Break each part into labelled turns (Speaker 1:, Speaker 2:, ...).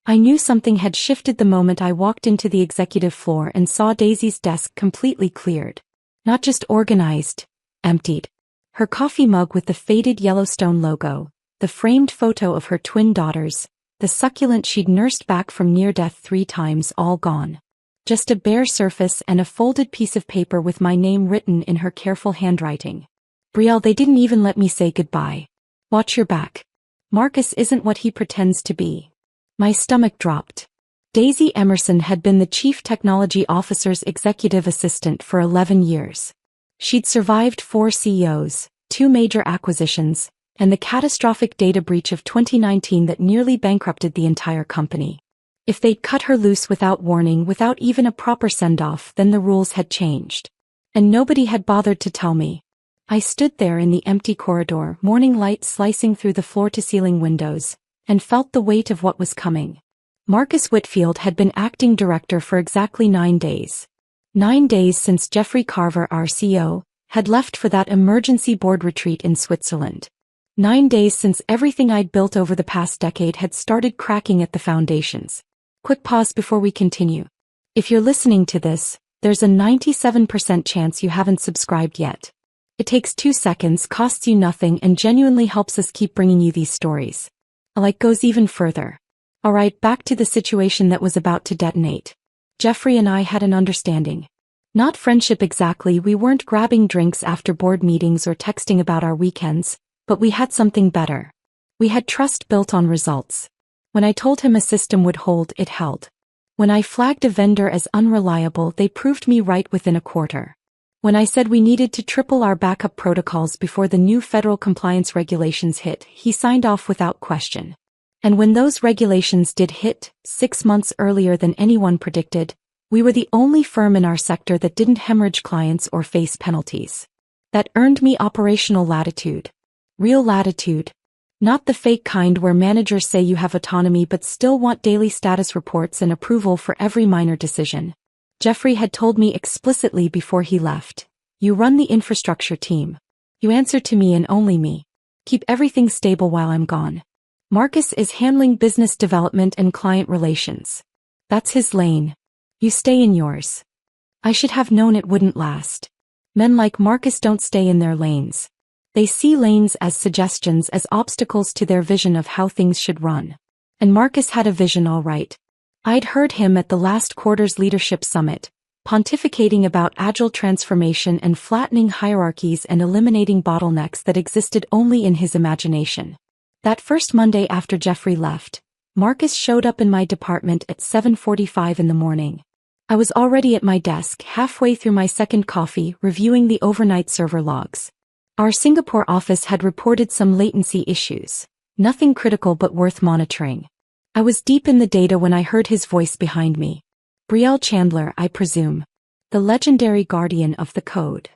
Speaker 1: I knew something had shifted the moment I walked into the executive floor and saw Daisy's desk completely cleared. Not just organized, emptied. Her coffee mug with the faded Yellowstone logo, the framed photo of her twin daughters, the succulent she'd nursed back from near death 3 times, all gone. Just a bare surface and a folded piece of paper with my name written in her careful handwriting. Brielle, they didn't even let me say goodbye. Watch your back. Marcus isn't what he pretends to be. My stomach dropped. Daisy Emerson had been the Chief Technology Officer's executive assistant for 11 years. She'd survived 4 CEOs, 2 major acquisitions, and the catastrophic data breach of 2019 that nearly bankrupted the entire company. If they'd cut her loose without warning, without even a proper send-off, then the rules had changed. And nobody had bothered to tell me. I stood there in the empty corridor, morning light slicing through the floor-to-ceiling windows, and felt the weight of what was coming. Marcus Whitfield had been acting director for exactly 9 days. 9 days since Jeffrey Carver, our CEO, had left for that emergency board retreat in Switzerland. 9 days since everything I'd built over the past decade had started cracking at the foundations. Quick pause before we continue. If you're listening to this, there's a 97% chance you haven't subscribed yet. It takes 2 seconds, costs you nothing, and genuinely helps us keep bringing you these stories. A like goes even further. Alright, back to the situation that was about to detonate. Jeffrey and I had an understanding. Not friendship exactly, we weren't grabbing drinks after board meetings or texting about our weekends, but we had something better. We had trust built on results. When I told him a system would hold, it held. When I flagged a vendor as unreliable, they proved me right within a quarter. When I said we needed to triple our backup protocols before the new federal compliance regulations hit, he signed off without question. And when those regulations did hit, 6 months earlier than anyone predicted, we were the only firm in our sector that didn't hemorrhage clients or face penalties. That earned me operational latitude. Real latitude. Not the fake kind where managers say you have autonomy but still want daily status reports and approval for every minor decision. Jeffrey had told me explicitly before he left. You run the infrastructure team. You answer to me and only me. Keep everything stable while I'm gone. Marcus is handling business development and client relations. That's his lane. You stay in yours. I should have known it wouldn't last. Men like Marcus don't stay in their lanes. They see lanes as suggestions, as obstacles to their vision of how things should run. And Marcus had a vision, all right. I'd heard him at the last quarter's leadership summit, pontificating about agile transformation and flattening hierarchies and eliminating bottlenecks that existed only in his imagination. That first Monday after Jeffrey left, Marcus showed up in my department at 7:45 in the morning. I was already at my desk, halfway through my second coffee, reviewing the overnight server logs. Our Singapore office had reported some latency issues. Nothing critical but worth monitoring. I was deep in the data when I heard his voice behind me. Brielle Chandler, I presume. The legendary guardian of the code.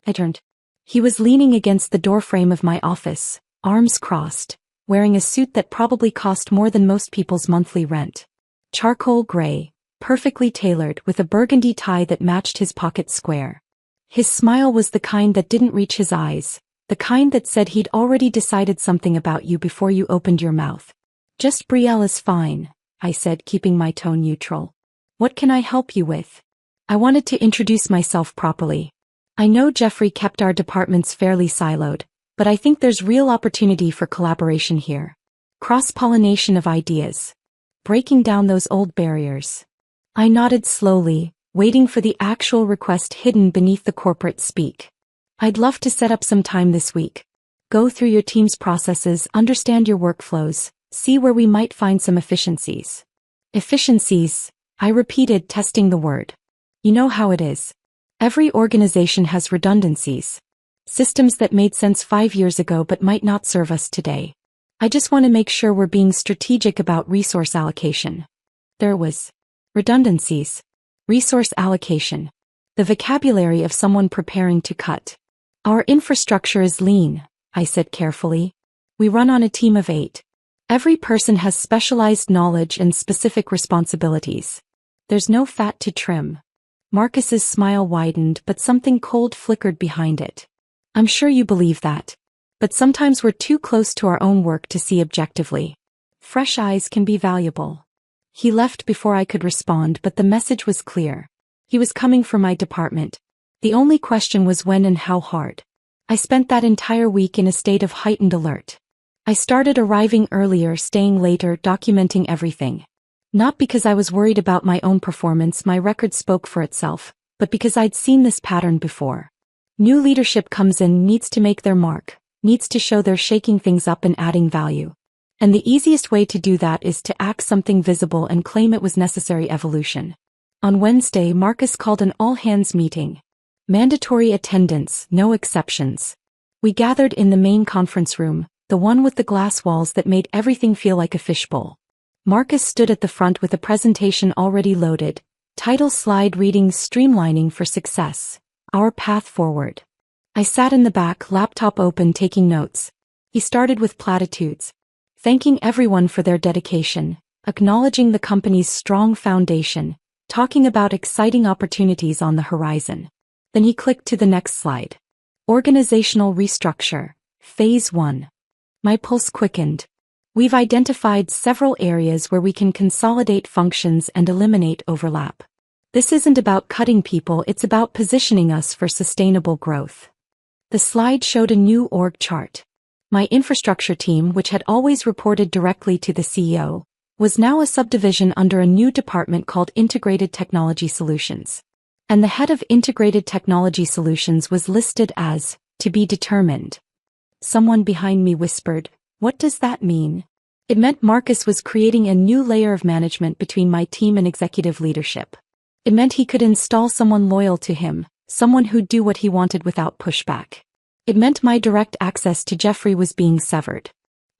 Speaker 1: I turned. He was leaning against the doorframe of my office, arms crossed, wearing a suit that probably cost more than most people's monthly rent. Charcoal gray, perfectly tailored, with a burgundy tie that matched his pocket square. His smile was the kind that didn't reach his eyes, the kind that said he'd already decided something about you before you opened your mouth. Just Brielle is fine, I said, keeping my tone neutral. What can I help you with? I wanted to introduce myself properly. I know Jeffrey kept our departments fairly siloed, but I think there's real opportunity for collaboration here. Cross-pollination of ideas. Breaking down those old barriers. I nodded slowly, waiting for the actual request hidden beneath the corporate speak. I'd love to set up some time this week. Go through your team's processes, understand your workflows, see where we might find some efficiencies. Efficiencies, I repeated, testing the word. You know how it is. Every organization has redundancies. Systems that made sense 5 years ago but might not serve us today. I just want to make sure we're being strategic about resource allocation. There was redundancies. Resource allocation. The vocabulary of someone preparing to cut. Our infrastructure is lean, I said carefully. We run on a team of 8. Every person has specialized knowledge and specific responsibilities. There's no fat to trim. Marcus's smile widened, but something cold flickered behind it. I'm sure you believe that. But sometimes we're too close to our own work to see objectively. Fresh eyes can be valuable. He left before I could respond, but the message was clear. He was coming for my department. The only question was when and how hard. I spent that entire week in a state of heightened alert. I started arriving earlier, staying later, documenting everything. Not because I was worried about my own performance, my record spoke for itself, but because I'd seen this pattern before. New leadership comes in, needs to make their mark, needs to show they're shaking things up and adding value. And the easiest way to do that is to act something visible and claim it was necessary evolution. On Wednesday, Marcus called an all-hands meeting. Mandatory attendance, no exceptions. We gathered in the main conference room, the one with the glass walls that made everything feel like a fishbowl. Marcus stood at the front with a presentation already loaded, title slide reading Streamlining for Success, Our Path Forward. I sat in the back, laptop open, taking notes. He started with platitudes, thanking everyone for their dedication, acknowledging the company's strong foundation, talking about exciting opportunities on the horizon. Then he clicked to the next slide. Organizational restructure, Phase 1. My pulse quickened. We've identified several areas where we can consolidate functions and eliminate overlap. This isn't about cutting people, it's about positioning us for sustainable growth. The slide showed a new org chart. My infrastructure team, which had always reported directly to the CEO, was now a subdivision under a new department called Integrated Technology Solutions. And the head of Integrated Technology Solutions was listed as, to be determined. Someone behind me whispered, "What does that mean?" It meant Marcus was creating a new layer of management between my team and executive leadership. It meant he could install someone loyal to him, someone who'd do what he wanted without pushback. It meant my direct access to Jeffrey was being severed.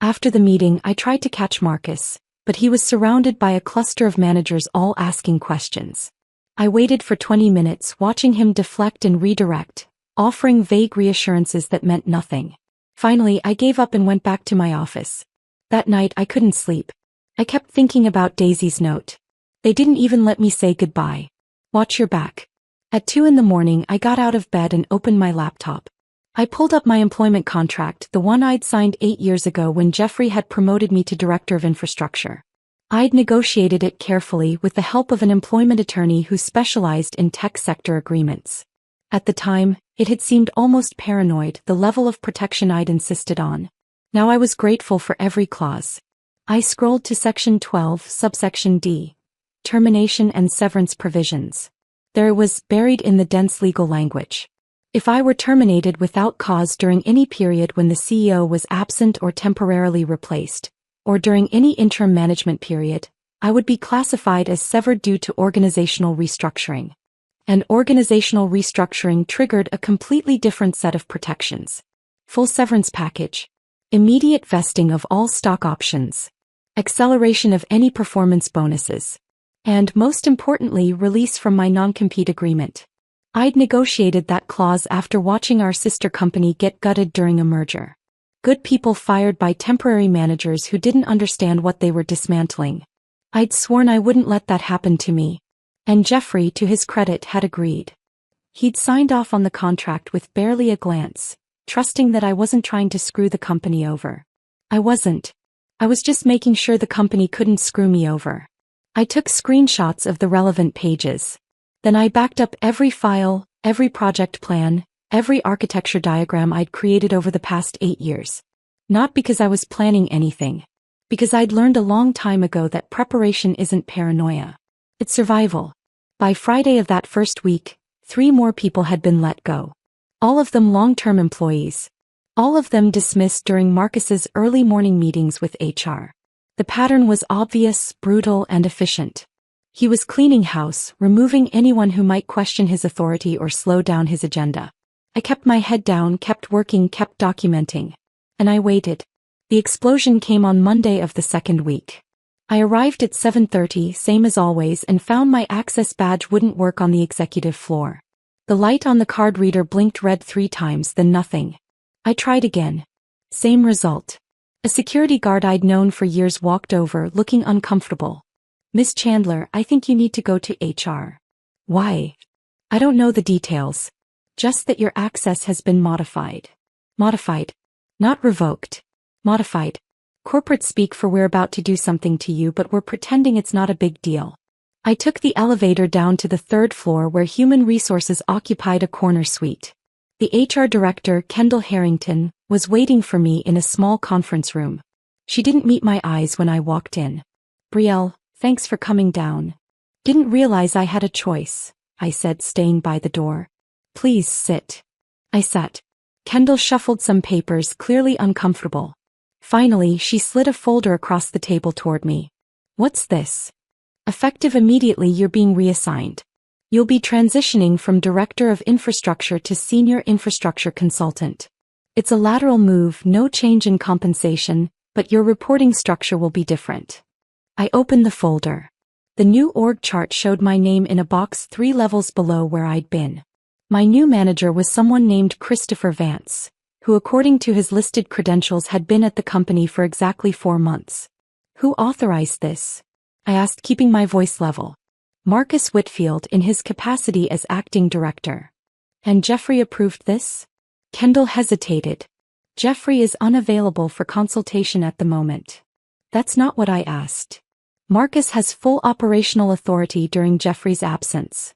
Speaker 1: After the meeting, I tried to catch Marcus, but he was surrounded by a cluster of managers all asking questions. I waited for 20 minutes, watching him deflect and redirect, offering vague reassurances that meant nothing. Finally, I gave up and went back to my office. That night, I couldn't sleep. I kept thinking about Daisy's note. They didn't even let me say goodbye. Watch your back. At 2 a.m, I got out of bed and opened my laptop. I pulled up my employment contract, the one I'd signed 8 years ago when Jeffrey had promoted me to Director of Infrastructure. I'd negotiated it carefully with the help of an employment attorney who specialized in tech sector agreements. At the time, it had seemed almost paranoid, the level of protection I'd insisted on. Now I was grateful for every clause. I scrolled to Section 12, Subsection D. Termination and severance provisions. There it was, buried in the dense legal language. If I were terminated without cause during any period when the CEO was absent or temporarily replaced, or during any interim management period, I would be classified as severed due to organizational restructuring. And organizational restructuring triggered a completely different set of protections. Full severance package. Immediate vesting of all stock options. Acceleration of any performance bonuses. And, most importantly, release from my non-compete agreement. I'd negotiated that clause after watching our sister company get gutted during a merger. Good people fired by temporary managers who didn't understand what they were dismantling. I'd sworn I wouldn't let that happen to me. And Jeffrey, to his credit, had agreed. He'd signed off on the contract with barely a glance, trusting that I wasn't trying to screw the company over. I wasn't. I was just making sure the company couldn't screw me over. I took screenshots of the relevant pages. Then I backed up every file, every project plan, every architecture diagram I'd created over the past 8 years. Not because I was planning anything. Because I'd learned a long time ago that preparation isn't paranoia. It's survival. By Friday of that first week, 3 more people had been let go. All of them long-term employees. All of them dismissed during Marcus's early morning meetings with HR. The pattern was obvious, brutal, and efficient. He was cleaning house, removing anyone who might question his authority or slow down his agenda. I kept my head down, kept working, kept documenting. And I waited. The explosion came on Monday of the second week. I arrived at 7:30, same as always, and found my access badge wouldn't work on the executive floor. The light on the card reader blinked red 3 times, then nothing. I tried again. Same result. A security guard I'd known for years walked over, looking uncomfortable. "Miss Chandler, I think you need to go to HR." "Why?" "I don't know the details. Just that your access has been modified." "Modified. Not revoked. Modified." Corporate speak for we're about to do something to you but we're pretending it's not a big deal. I took the elevator down to the third floor where human resources occupied a corner suite. The HR director, Kendall Harrington, was waiting for me in a small conference room. She didn't meet my eyes when I walked in. "Brielle, thanks for coming down." "Didn't realize I had a choice," I said, staying by the door. "Please sit." I sat. Kendall shuffled some papers, clearly uncomfortable. Finally, she slid a folder across the table toward me. "What's this?" "Effective immediately, you're being reassigned. You'll be transitioning from Director of Infrastructure to Senior Infrastructure Consultant. It's a lateral move, no change in compensation, but your reporting structure will be different." I opened the folder. The new org chart showed my name in a box 3 levels below where I'd been. My new manager was someone named Christopher Vance, who according to his listed credentials had been at the company for exactly 4 months. "Who authorized this?" I asked, keeping my voice level. "Marcus Whitfield in his capacity as acting director." "And Jeffrey approved this?" Kendall hesitated. "Jeffrey is unavailable for consultation at the moment." "That's not what I asked. Marcus has full operational authority during Jeffrey's absence."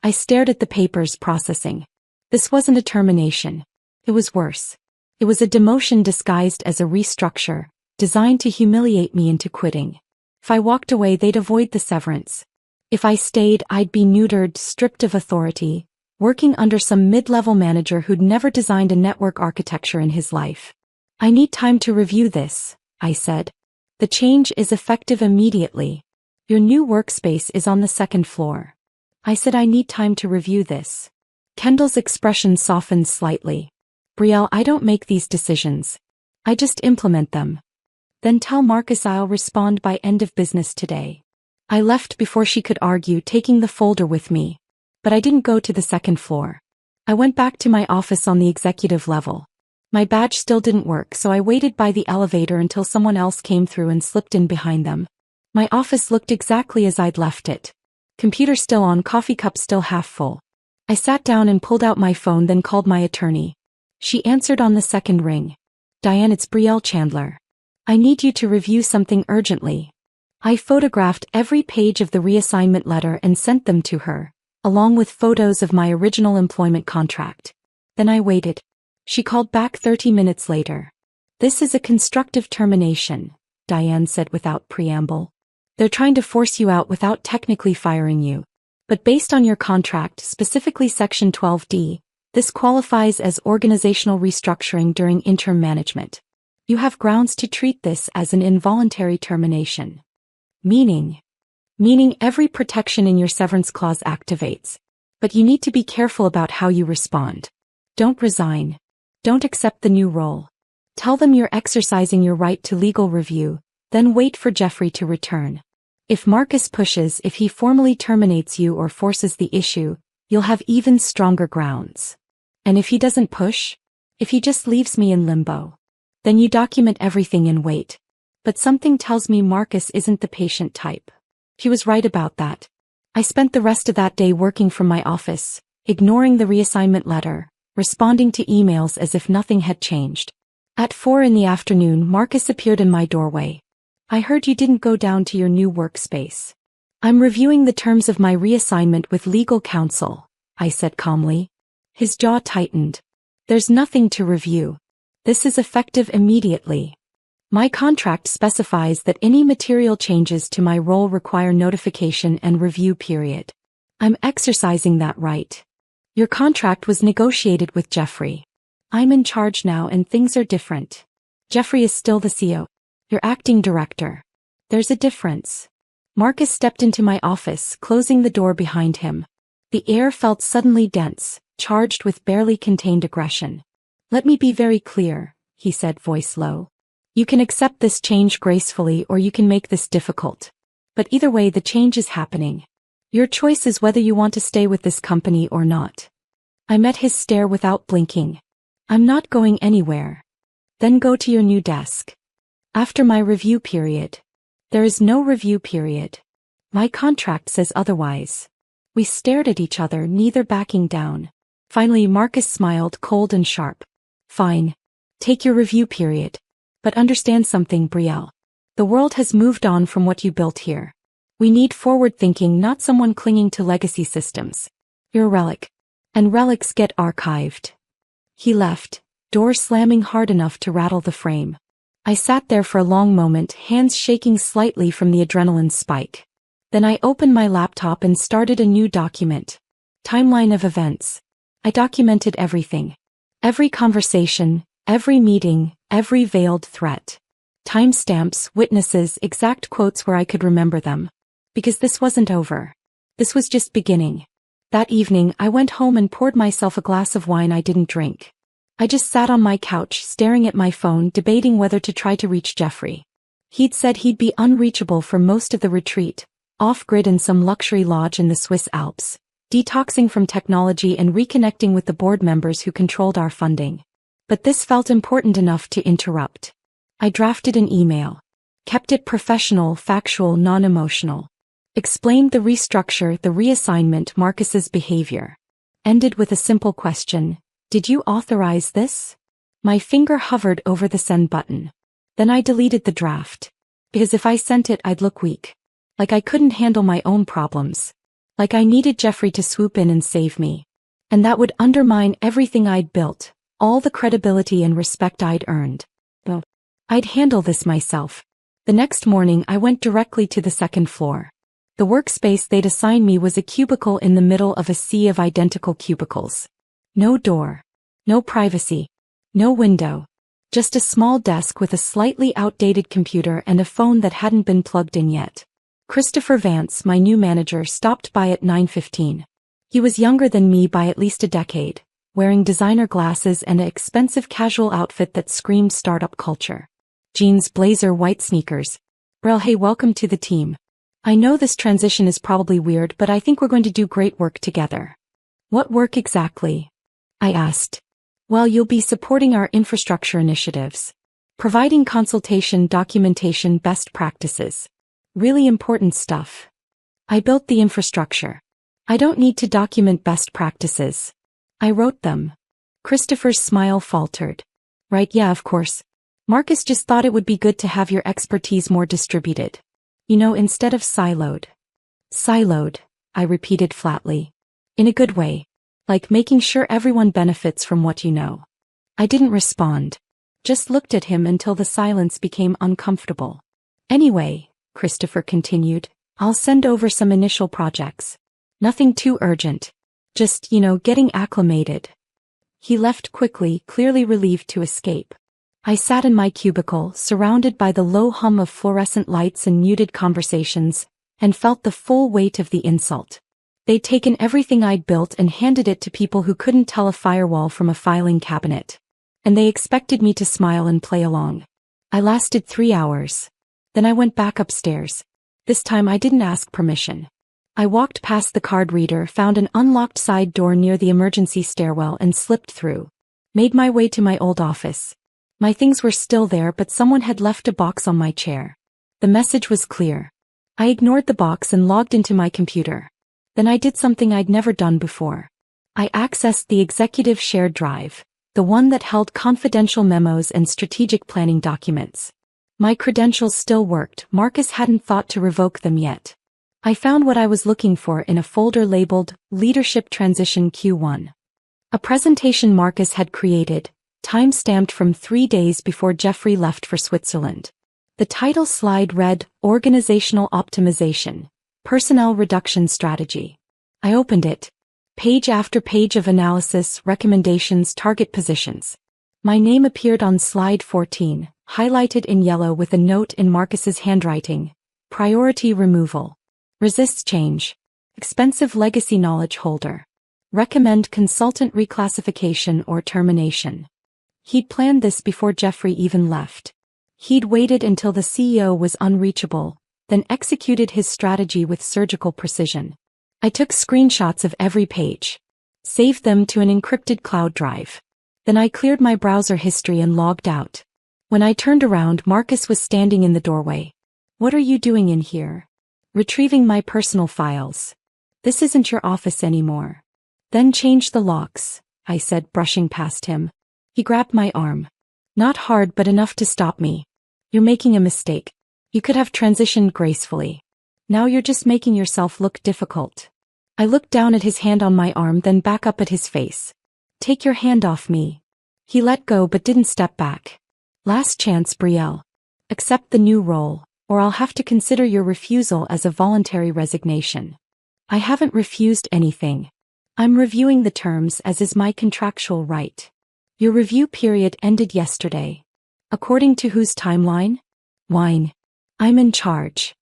Speaker 1: I stared at the papers, processing. This wasn't a termination. It was worse. It was a demotion disguised as a restructure, designed to humiliate me into quitting. If I walked away, they'd avoid the severance. If I stayed, I'd be neutered, stripped of authority, working under some mid-level manager who'd never designed a network architecture in his life. "I need time to review this," I said. "The change is effective immediately. Your new workspace is on the 2nd floor." I said I need time to review this. Kendall's expression softened slightly. "Brielle, I don't make these decisions. I just implement them." "Then tell Marcus I'll respond by end of business today." I left before she could argue, taking the folder with me. But I didn't go to the 2nd floor. I went back to my office on the executive level. My badge still didn't work, so I waited by the elevator until someone else came through and slipped in behind them. My office looked exactly as I'd left it. Computer still on, coffee cup still half full. I sat down and pulled out my phone, then called my attorney. She answered on the 2nd ring. "Diane, it's Brielle Chandler. I need you to review something urgently." I photographed every page of the reassignment letter and sent them to her, along with photos of my original employment contract. Then I waited. She called back 30 minutes later. "This is a constructive termination," Diane said without preamble. "They're trying to force you out without technically firing you. But based on your contract, specifically Section 12D, this qualifies as organizational restructuring during interim management. You have grounds to treat this as an involuntary termination." Meaning every protection in your severance clause activates. But you need to be careful about how you respond. Don't resign. Don't accept the new role. Tell them you're exercising your right to legal review, then wait for Jeffrey to return. If Marcus pushes, if he formally terminates you or forces the issue, you'll have even stronger grounds. And if he doesn't push, if he just leaves me in limbo, then you document everything and wait. But something tells me Marcus isn't the patient type. He was right about that. I spent the rest of that day working from my office, ignoring the reassignment letter, responding to emails as if nothing had changed. At 4 in the afternoon, Marcus appeared in my doorway. "I heard you didn't go down to your new workspace." "I'm reviewing the terms of my reassignment with legal counsel," I said calmly. His jaw tightened. "There's nothing to review. This is effective immediately. My contract specifies that any material changes to my role require notification and review period. I'm exercising that right. Your contract was negotiated with Jeffrey. I'm in charge now and things are different. Jeffrey is still the CEO. You're acting director. There's a difference." Marcus stepped into my office, closing the door behind him. The air felt suddenly dense, charged with barely contained aggression. "Let me be very clear," he said, voice low. "You can accept this change gracefully or you can make this difficult. But either way, the change is happening. Your choice is whether you want to stay with this company or not." I met his stare without blinking. "I'm not going anywhere." "Then go to your new desk." "After my review period." "There is no review period. My contract says otherwise." We stared at each other, neither backing down. Finally Marcus smiled, cold and sharp. "Fine. Take your review period. But understand something, Brielle. The world has moved on from what you built here. We need forward thinking, not someone clinging to legacy systems. You're a relic. And relics get archived. He left, door slamming hard enough to rattle the frame. I sat there for a long moment, hands shaking slightly from the adrenaline spike. Then I opened my laptop and started a new document. Timeline of events. I documented everything. Every conversation, every meeting, every veiled threat. Timestamps, witnesses, exact quotes where I could remember them. Because this wasn't over. This was just beginning. That evening, I went home and poured myself a glass of wine I didn't drink. I just sat on my couch, staring at my phone, debating whether to try to reach Jeffrey. He'd said he'd be unreachable for most of the retreat, off-grid in some luxury lodge in the Swiss Alps, detoxing from technology and reconnecting with the board members who controlled our funding. But this felt important enough to interrupt. I drafted an email. Kept it professional, factual, non-emotional. Explained the restructure, the reassignment, Marcus's behavior. Ended with a simple question. Did you authorize this? My finger hovered over the send button. Then I deleted the draft. Because if I sent it, I'd look weak. Like I couldn't handle my own problems. Like I needed Jeffrey to swoop in and save me. And that would undermine everything I'd built, all the credibility and respect I'd earned. Though I'd handle this myself. The next morning I went directly to the second floor. The workspace they'd assigned me was a cubicle in the middle of a sea of identical cubicles. No door. No privacy. No window. Just a small desk with a slightly outdated computer and a phone that hadn't been plugged in yet. Christopher Vance, my new manager, stopped by at 9:15. He was younger than me by at least a decade, wearing designer glasses and an expensive casual outfit that screamed startup culture. Jeans, blazer, white sneakers. Well, hey, welcome to the team. I know this transition is probably weird, but I think we're going to do great work together. What work exactly? I asked. Well, you'll be supporting our infrastructure initiatives. Providing consultation, documentation, best practices. Really important stuff. I built the infrastructure. I don't need to document best practices. I wrote them. Christopher's smile faltered. Right, yeah, of course. Marcus just thought it would be good to have your expertise more distributed. You know, instead of siloed. Siloed, I repeated flatly. In a good way. Like making sure everyone benefits from what you know. I didn't respond. Just looked at him until the silence became uncomfortable. Anyway, Christopher continued, I'll send over some initial projects. Nothing too urgent. Just, getting acclimated. He left quickly, clearly relieved to escape. I sat in my cubicle, surrounded by the low hum of fluorescent lights and muted conversations, and felt the full weight of the insult. They'd taken everything I'd built and handed it to people who couldn't tell a firewall from a filing cabinet. And they expected me to smile and play along. I lasted 3 hours. Then I went back upstairs. This time I didn't ask permission. I walked past the card reader, found an unlocked side door near the emergency stairwell and slipped through. Made my way to my old office. My things were still there, but someone had left a box on my chair. The message was clear. I ignored the box and logged into my computer. Then I did something I'd never done before. I accessed the executive shared drive, the one that held confidential memos and strategic planning documents. My credentials still worked, Marcus hadn't thought to revoke them yet. I found what I was looking for in a folder labeled Leadership Transition Q1. A presentation Marcus had created, time-stamped from 3 days before Jeffrey left for Switzerland. The title slide read, Organizational Optimization. Personnel Reduction Strategy. I opened it. Page after page of analysis, recommendations, target positions. My name appeared on slide 14, highlighted in yellow with a note in Marcus's handwriting. Priority removal. Resist change. Expensive legacy knowledge holder. Recommend consultant reclassification or termination. He'd planned this before Jeffrey even left. He'd waited until the CEO was unreachable, then executed his strategy with surgical precision. I took screenshots of every page. Saved them to an encrypted cloud drive. Then I cleared my browser history and logged out. When I turned around, Marcus was standing in the doorway. What are you doing in here? Retrieving my personal files. This isn't your office anymore. Then change the locks, I said, brushing past him. He grabbed my arm. Not hard but enough to stop me. You're making a mistake. You could have transitioned gracefully. Now you're just making yourself look difficult. I looked down at his hand on my arm, then back up at his face. Take your hand off me. He let go but didn't step back. Last chance, Brielle. Accept the new role, or I'll have to consider your refusal as a voluntary resignation. I haven't refused anything. I'm reviewing the terms as is my contractual right. Your review period ended yesterday. According to whose timeline? Wine. I'm in charge.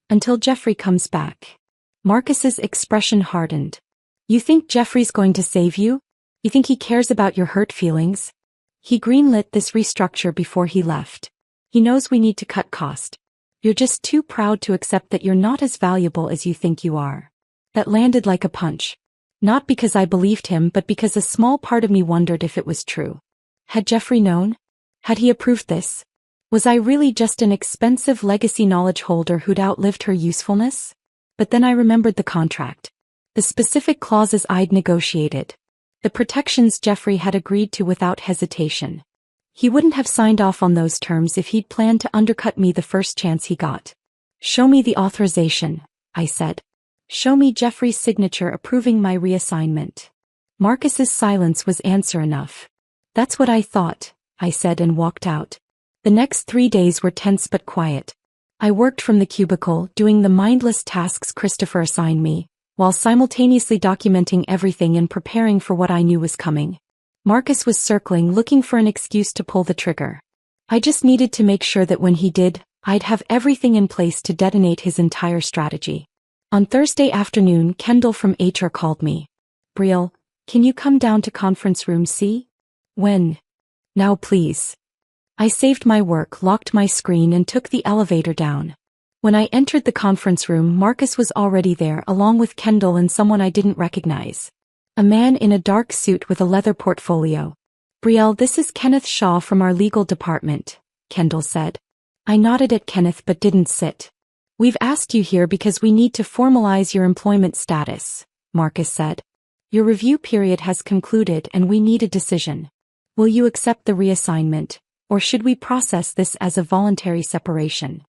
Speaker 1: Until Jeffrey comes back. Marcus's expression hardened. You think Jeffrey's going to save you? You think he cares about your hurt feelings? He greenlit this restructure before he left. He knows we need to cut cost. You're just too proud to accept that you're not as valuable as you think you are. That landed like a punch. Not because I believed him but because a small part of me wondered if it was true. Had Jeffrey known? Had he approved this? Was I really just an expensive legacy knowledge holder who'd outlived her usefulness? But then I remembered the contract. The specific clauses I'd negotiated. The protections Jeffrey had agreed to without hesitation. He wouldn't have signed off on those terms if he'd planned to undercut me the first chance he got. Show me the authorization, I said. Show me Jeffrey's signature approving my reassignment. Marcus's silence was answer enough. That's what I thought, I said and walked out. The next 3 days were tense but quiet. I worked from the cubicle doing the mindless tasks Christopher assigned me, while simultaneously documenting everything and preparing for what I knew was coming. Marcus was circling looking for an excuse to pull the trigger. I just needed to make sure that when he did, I'd have everything in place to detonate his entire strategy. On Thursday afternoon, Kendall from HR called me. Brielle, can you come down to conference room C? When? Now please. I saved my work, locked my screen and took the elevator down. When I entered the conference room, Marcus was already there along with Kendall and someone I didn't recognize. A man in a dark suit with a leather portfolio. Brielle, this is Kenneth Shaw from our legal department, Kendall said. I nodded at Kenneth but didn't sit. We've asked you here because we need to formalize your employment status, Marcus said. Your review period has concluded and we need a decision. Will you accept the reassignment, or should we process this as a voluntary separation?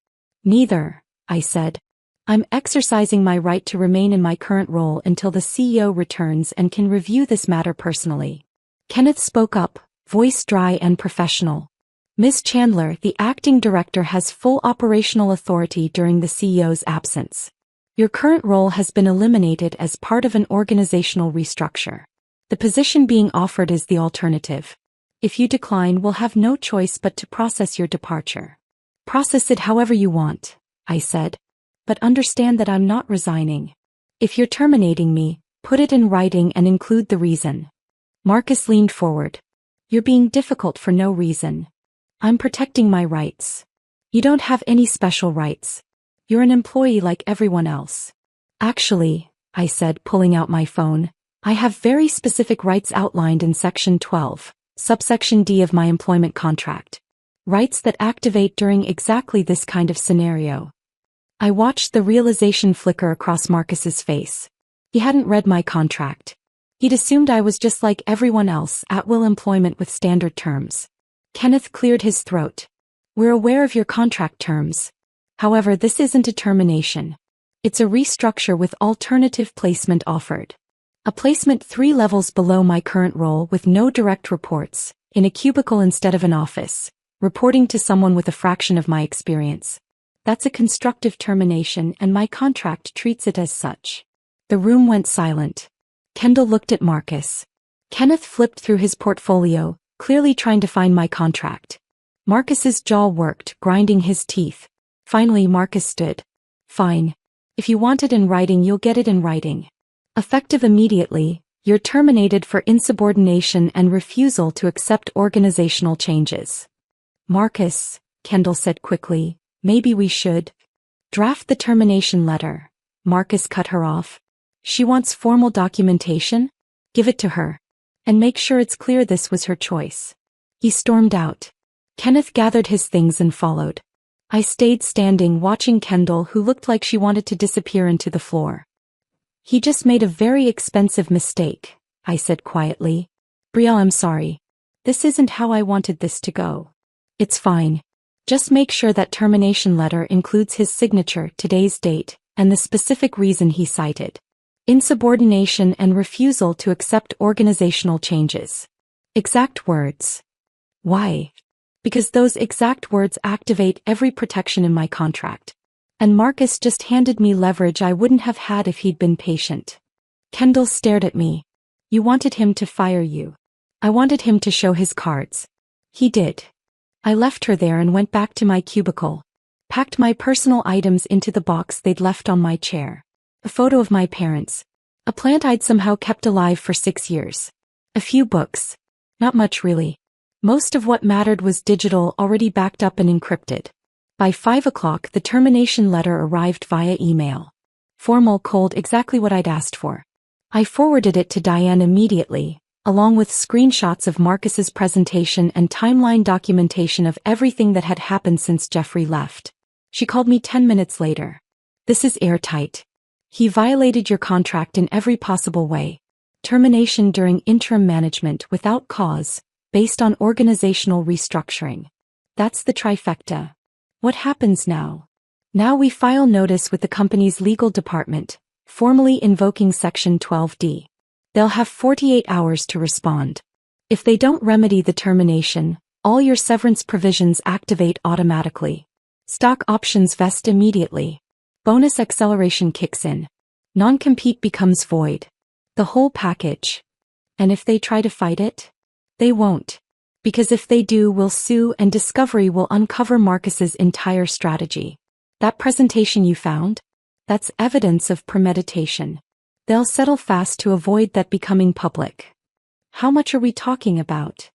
Speaker 1: Neither, I said. I'm exercising my right to remain in my current role until the CEO returns and can review this matter personally. Kenneth spoke up, voice dry and professional. Ms. Chandler, the acting director, has full operational authority during the CEO's absence. Your current role has been eliminated as part of an organizational restructure. The position being offered is the alternative. If you decline, we'll have no choice but to process your departure. Process it however you want, I said. But understand that I'm not resigning. If you're terminating me, put it in writing and include the reason. Marcus leaned forward. You're being difficult for no reason. I'm protecting my rights. You don't have any special rights. You're an employee like everyone else. Actually, I said, pulling out my phone, I have very specific rights outlined in Section 12, subsection D of my employment contract. Rights that activate during exactly this kind of scenario. I watched the realization flicker across Marcus's face. He hadn't read my contract. He'd assumed I was just like everyone else, at-will employment with standard terms. Kenneth cleared his throat. We're aware of your contract terms. However, this isn't a termination. It's a restructure with alternative placement offered. A placement 3 levels below my current role with no direct reports, in a cubicle instead of an office, reporting to someone with a fraction of my experience. That's a constructive termination and my contract treats it as such. The room went silent. Kendall looked at Marcus. Kenneth flipped through his portfolio, clearly trying to find my contract. Marcus's jaw worked, grinding his teeth. Finally Marcus stood. Fine. If you want it in writing, you'll get it in writing. Effective immediately, you're terminated for insubordination and refusal to accept organizational changes. Marcus, Kendall said quickly, maybe we should draft the termination letter. Marcus cut her off. She wants formal documentation? Give it to her. And make sure it's clear this was her choice. He stormed out. Kenneth gathered his things and followed. I stayed standing watching Kendall, who looked like she wanted to disappear into the floor. He just made a very expensive mistake, I said quietly. Brielle, I'm sorry. This isn't how I wanted this to go. It's fine. Just make sure that termination letter includes his signature, today's date, and the specific reason he cited. Insubordination and refusal to accept organizational changes. Exact words. Why? Because those exact words activate every protection in my contract. And Marcus just handed me leverage I wouldn't have had if he'd been patient. Kendall stared at me. You wanted him to fire you. I wanted him to show his cards. He did. I left her there and went back to my cubicle. Packed my personal items into the box they'd left on my chair. A photo of my parents. A plant I'd somehow kept alive for 6 years. A few books. Not much really. Most of what mattered was digital, already backed up and encrypted. By 5 o'clock the termination letter arrived via email. Formal, cold, exactly what I'd asked for. I forwarded it to Diane immediately, along with screenshots of Marcus's presentation and timeline documentation of everything that had happened since Jeffrey left. She called me 10 minutes later. This is airtight. He violated your contract in every possible way. Termination during interim management without cause, based on organizational restructuring. That's the trifecta. What happens now? Now we file notice with the company's legal department, formally invoking Section 12D. They'll have 48 hours to respond. If they don't remedy the termination, all your severance provisions activate automatically. Stock options vest immediately. Bonus acceleration kicks in. Non-compete becomes void. The whole package. And if they try to fight it? They won't. Because if they do, we'll sue and discovery will uncover Marcus's entire strategy. That presentation you found? That's evidence of premeditation. They'll settle fast to avoid that becoming public. How much are we talking about?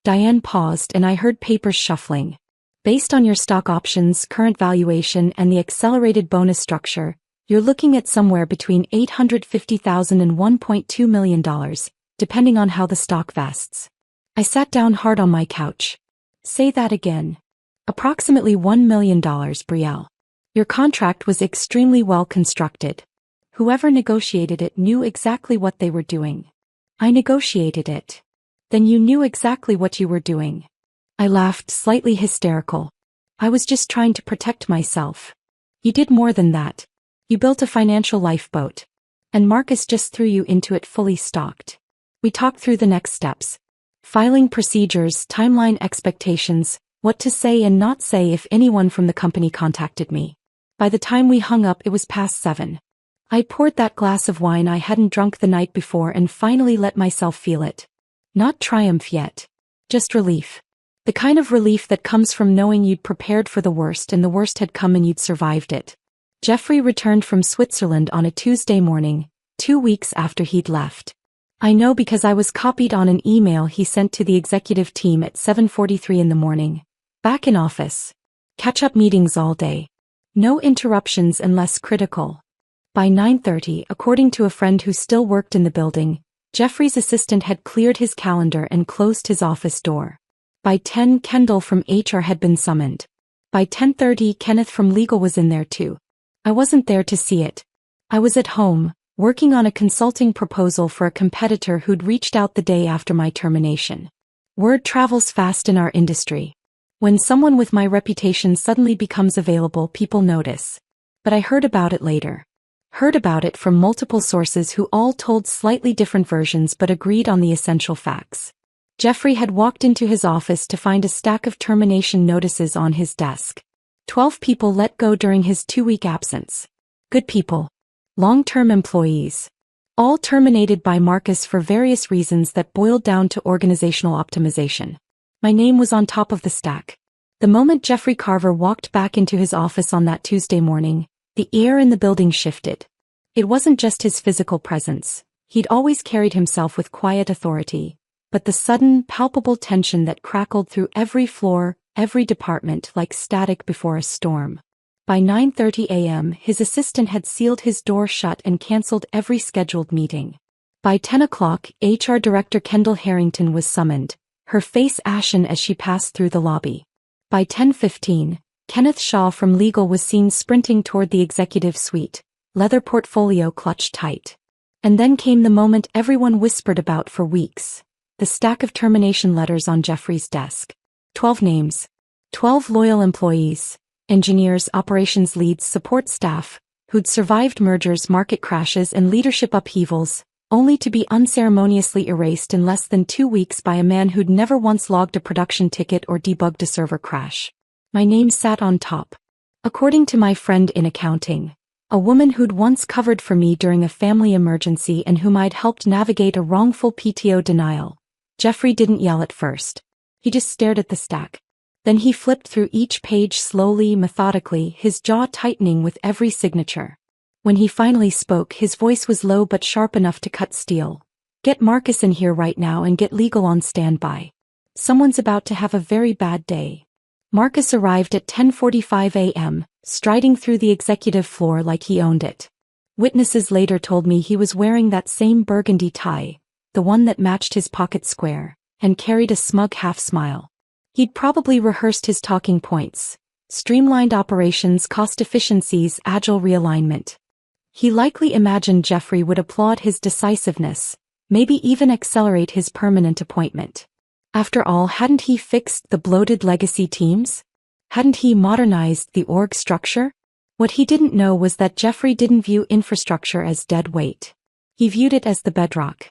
Speaker 1: Diane paused and I heard papers shuffling. Based on your stock options, current valuation, and the accelerated bonus structure, you're looking at somewhere between $850,000 and $1.2 million, depending on how the stock vests. I sat down hard on my couch. Say that again. Approximately $1 million, Brielle. Your contract was extremely well constructed. Whoever negotiated it knew exactly what they were doing. I negotiated it. Then you knew exactly what you were doing. I laughed, slightly hysterical. I was just trying to protect myself. You did more than that. You built a financial lifeboat. And Marcus just threw you into it fully stocked. We talked through the next steps. Filing procedures, timeline expectations, what to say and not say if anyone from the company contacted me. By the time we hung up it was past 7. I poured that glass of wine I hadn't drunk the night before and finally let myself feel it. Not triumph yet. Just relief. The kind of relief that comes from knowing you'd prepared for the worst and the worst had come and you'd survived it. Jeffrey returned from Switzerland on a Tuesday morning, 2 weeks after he'd left. I know because I was copied on an email he sent to the executive team at 7:43 in the morning. Back in office. Catch-up meetings all day. No interruptions unless critical. By 9:30, according to a friend who still worked in the building, Jeffrey's assistant had cleared his calendar and closed his office door. By 10, Kendall from HR had been summoned. By 10:30, Kenneth from legal was in there too. I wasn't there to see it. I was at home, working on a consulting proposal for a competitor who'd reached out the day after my termination. Word travels fast in our industry. When someone with my reputation suddenly becomes available, people notice. But I heard about it later. Heard about it from multiple sources who all told slightly different versions but agreed on the essential facts. Jeffrey had walked into his office to find a stack of termination notices on his desk. 12 people let go during his 2-week absence. Good people. Long-term employees. All terminated by Marcus for various reasons that boiled down to organizational optimization. My name was on top of the stack. The moment Jeffrey Carver walked back into his office on that Tuesday morning, the air in the building shifted. It wasn't just his physical presence. He'd always carried himself with quiet authority. But the sudden, palpable tension that crackled through every floor, every department like static before a storm. By 9:30 a.m., his assistant had sealed his door shut and canceled every scheduled meeting. By 10 o'clock, HR Director Kendall Harrington was summoned, her face ashen as she passed through the lobby. By 10:15, Kenneth Shaw from legal was seen sprinting toward the executive suite, leather portfolio clutched tight. And then came the moment everyone whispered about for weeks. The stack of termination letters on Jeffrey's desk. 12 names. 12 loyal employees, engineers, operations leads, support staff, who'd survived mergers, market crashes, and leadership upheavals, only to be unceremoniously erased in less than 2 weeks by a man who'd never once logged a production ticket or debugged a server crash. My name sat on top. According to my friend in accounting, a woman who'd once covered for me during a family emergency and whom I'd helped navigate a wrongful PTO denial, Jeffrey didn't yell at first. He just stared at the stack. Then he flipped through each page slowly, methodically, his jaw tightening with every signature. When he finally spoke, his voice was low but sharp enough to cut steel. Get Marcus in here right now and get legal on standby. Someone's about to have a very bad day. Marcus arrived at 10:45 a.m., striding through the executive floor like he owned it. Witnesses later told me he was wearing that same burgundy tie, the one that matched his pocket square, and carried a smug half-smile. He'd probably rehearsed his talking points: streamlined operations, cost efficiencies, agile realignment. He likely imagined Jeffrey would applaud his decisiveness, maybe even accelerate his permanent appointment. After all, hadn't he fixed the bloated legacy teams? Hadn't he modernized the org structure? What he didn't know was that Jeffrey didn't view infrastructure as dead weight. He viewed it as the bedrock.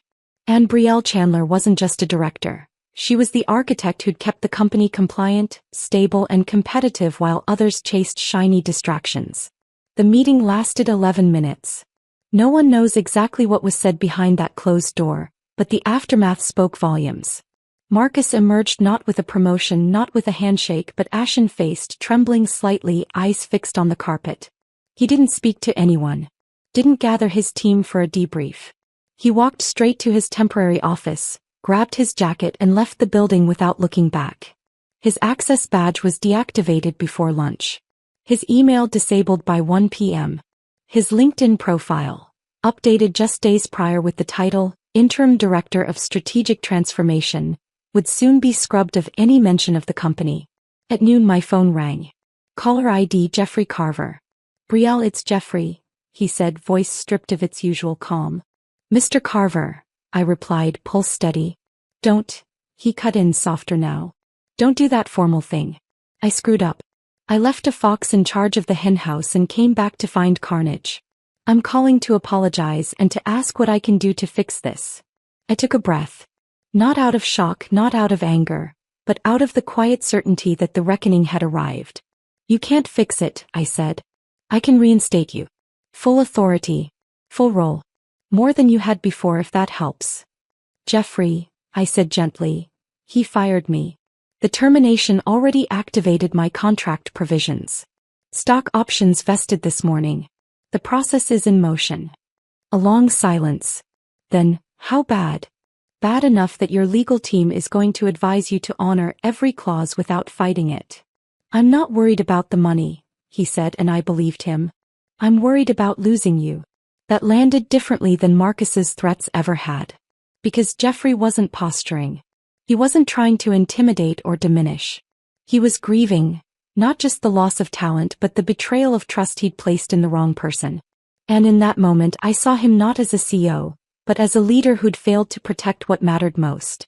Speaker 1: And Brielle Chandler wasn't just a director. She was the architect who'd kept the company compliant, stable, and competitive while others chased shiny distractions. The meeting lasted 11 minutes. No one knows exactly what was said behind that closed door, but the aftermath spoke volumes. Marcus emerged not with a promotion, not with a handshake, but ashen-faced, trembling slightly, eyes fixed on the carpet. He didn't speak to anyone. Didn't gather his team for a debrief. He walked straight to his temporary office, grabbed his jacket and left the building without looking back. His access badge was deactivated before lunch. His email disabled by 1 p.m. His LinkedIn profile, updated just days prior with the title, Interim Director of Strategic Transformation, would soon be scrubbed of any mention of the company. At noon my phone rang. Caller ID Jeffrey Carver. Brielle, it's Jeffrey, he said, voice stripped of its usual calm. Mr. Carver, I replied, pulse steady. Don't, he cut in softer now. Don't do that formal thing. I screwed up. I left a fox in charge of the henhouse and came back to find carnage. I'm calling to apologize and to ask what I can do to fix this. I took a breath. Not out of shock, not out of anger, but out of the quiet certainty that the reckoning had arrived. You can't fix it, I said. I can reinstate you. Full authority. Full role. More than you had before, if that helps. Jeffrey, I said gently. He fired me. The termination already activated my contract provisions. Stock options vested this morning. The process is in motion. A long silence. Then, how bad? Bad enough that your legal team is going to advise you to honor every clause without fighting it. I'm not worried about the money, he said, and I believed him. I'm worried about losing you. That landed differently than Marcus's threats ever had. Because Jeffrey wasn't posturing. He wasn't trying to intimidate or diminish. He was grieving, not just the loss of talent but the betrayal of trust he'd placed in the wrong person. And in that moment I saw him not as a CEO, but as a leader who'd failed to protect what mattered most.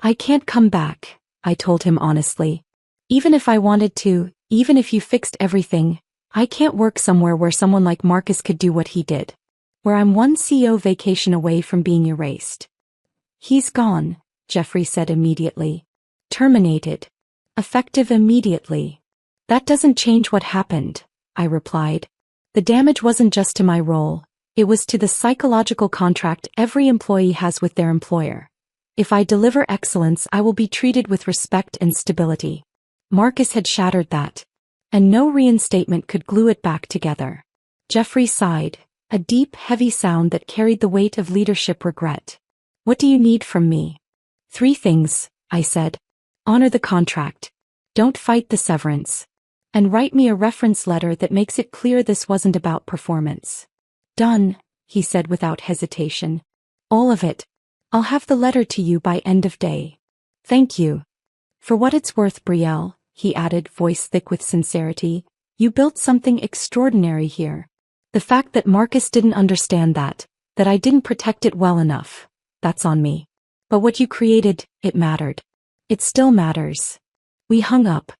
Speaker 1: I can't come back, I told him honestly. Even if I wanted to, even if you fixed everything, I can't work somewhere where someone like Marcus could do what he did. Where I'm one CEO vacation away from being erased. He's gone, Jeffrey said immediately. Terminated. Effective immediately. That doesn't change what happened, I replied. The damage wasn't just to my role, it was to the psychological contract every employee has with their employer. If I deliver excellence, I will be treated with respect and stability. Marcus had shattered that. And no reinstatement could glue it back together. Jeffrey sighed, a deep, heavy sound that carried the weight of leadership regret. What do you need from me? 3 things, I said. Honor the contract. Don't fight the severance. And write me a reference letter that makes it clear this wasn't about performance. Done, he said without hesitation. All of it. I'll have the letter to you by end of day. Thank you. For what it's worth, Brielle, he added, voice thick with sincerity, you built something extraordinary here. The fact that Marcus didn't understand that I didn't protect it well enough, that's on me. But what you created, it mattered. It still matters. We hung up.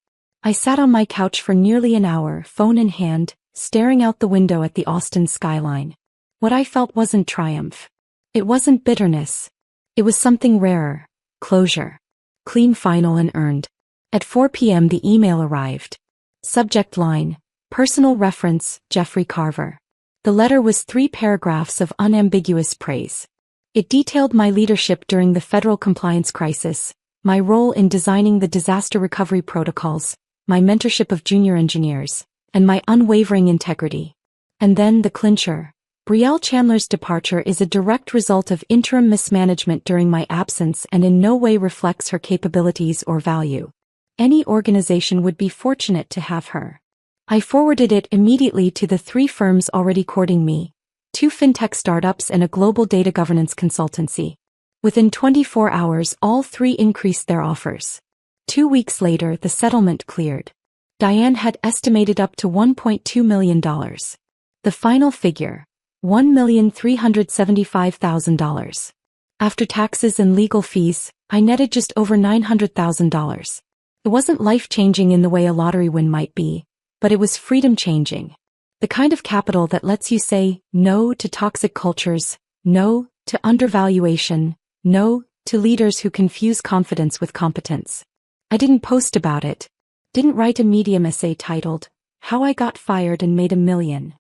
Speaker 1: I sat on my couch for nearly an hour, phone in hand, staring out the window at the Austin skyline. What I felt wasn't triumph. It wasn't bitterness. It was something rarer. Closure. Clean, final, and earned. At 4 p.m. the email arrived. Subject line: Personal reference, Jeffrey Carver. The letter was 3 paragraphs of unambiguous praise. It detailed my leadership during the federal compliance crisis, my role in designing the disaster recovery protocols, my mentorship of junior engineers, and my unwavering integrity. And then the clincher. Brielle Chandler's departure is a direct result of interim mismanagement during my absence and in no way reflects her capabilities or value. Any organization would be fortunate to have her. I forwarded it immediately to the 3 firms already courting me, 2 fintech startups and a global data governance consultancy. Within 24 hours, all 3 increased their offers. 2 weeks later, the settlement cleared. Diane had estimated up to $1.2 million. The final figure: $1,375,000. After taxes and legal fees, I netted just over $900,000. It wasn't life-changing in the way a lottery win might be, but it was freedom-changing. The kind of capital that lets you say no to toxic cultures, no to undervaluation, no to leaders who confuse confidence with competence. I didn't post about it. Didn't write a Medium essay titled, "How I Got Fired and Made $1 Million."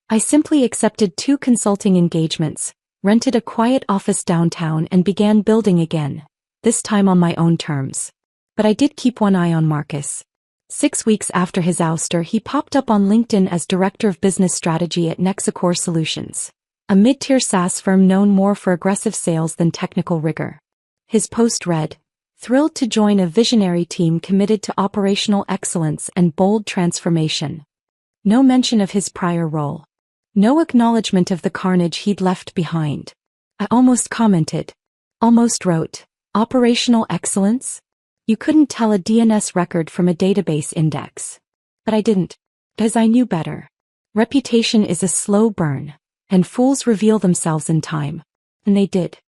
Speaker 1: I simply accepted 2 consulting engagements, rented a quiet office downtown and began building again, this time on my own terms. But I did keep one eye on Marcus. 6 weeks after his ouster, he popped up on LinkedIn as Director of Business Strategy at Nexacore Solutions, a mid-tier SaaS firm known more for aggressive sales than technical rigor. His post read, "Thrilled to join a visionary team committed to operational excellence and bold transformation." No mention of his prior role. No acknowledgement of the carnage he'd left behind. I almost commented. Almost wrote, "Operational excellence? You couldn't tell a DNS record from a database index." But I didn't. Because I knew better. Reputation is a slow burn, and fools reveal themselves in time. And they did.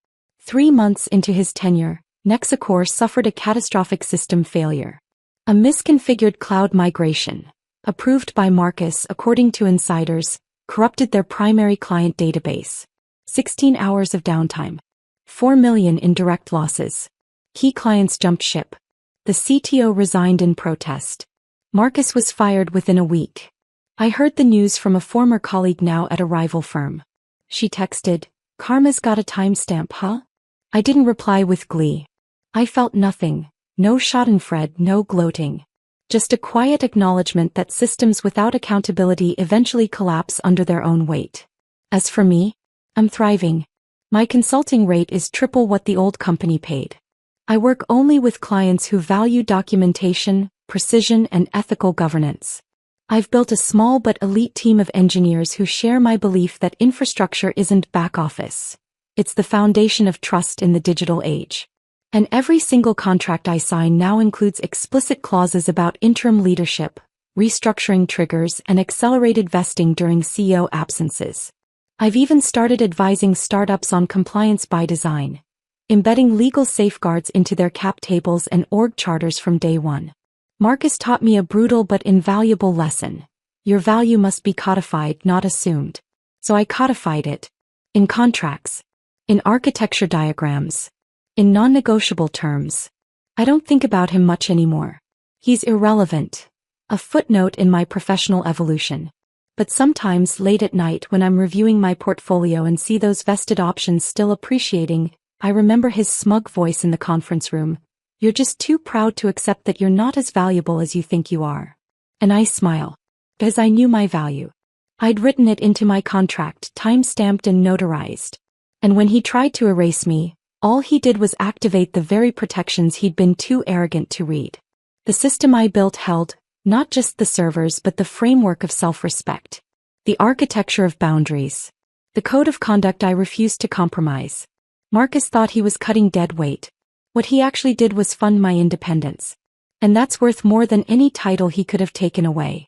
Speaker 1: 3 months into his tenure, Nexacore suffered a catastrophic system failure. A misconfigured cloud migration, approved by Marcus according to insiders, corrupted their primary client database. 16 hours of downtime. $4 million in direct losses. Key clients jumped ship. The CTO resigned in protest. Marcus was fired within a week. I heard the news from a former colleague now at a rival firm. She texted, "Karma's got a timestamp, huh?" I didn't reply with glee. I felt nothing. No schadenfreude, no gloating. Just a quiet acknowledgement that systems without accountability eventually collapse under their own weight. As for me, I'm thriving. My consulting rate is triple what the old company paid. I work only with clients who value documentation, precision, and ethical governance. I've built a small but elite team of engineers who share my belief that infrastructure isn't back office. It's the foundation of trust in the digital age. And every single contract I sign now includes explicit clauses about interim leadership, restructuring triggers, and accelerated vesting during CEO absences. I've even started advising startups on compliance by design, embedding legal safeguards into their cap tables and org charters from day one. Marcus taught me a brutal but invaluable lesson. Your value must be codified, not assumed. So I codified it. In contracts. In architecture diagrams. In non-negotiable terms. I don't think about him much anymore. He's irrelevant. A footnote in my professional evolution. But sometimes late at night when I'm reviewing my portfolio and see those vested options still appreciating, I remember his smug voice in the conference room. "You're just too proud to accept that you're not as valuable as you think you are." And I smile. Because I knew my value. I'd written it into my contract, time-stamped and notarized. And when he tried to erase me, all he did was activate the very protections he'd been too arrogant to read. The system I built held, not just the servers but the framework of self-respect. The architecture of boundaries. The code of conduct I refused to compromise. Marcus thought he was cutting dead weight. What he actually did was fund my independence. And that's worth more than any title he could have taken away.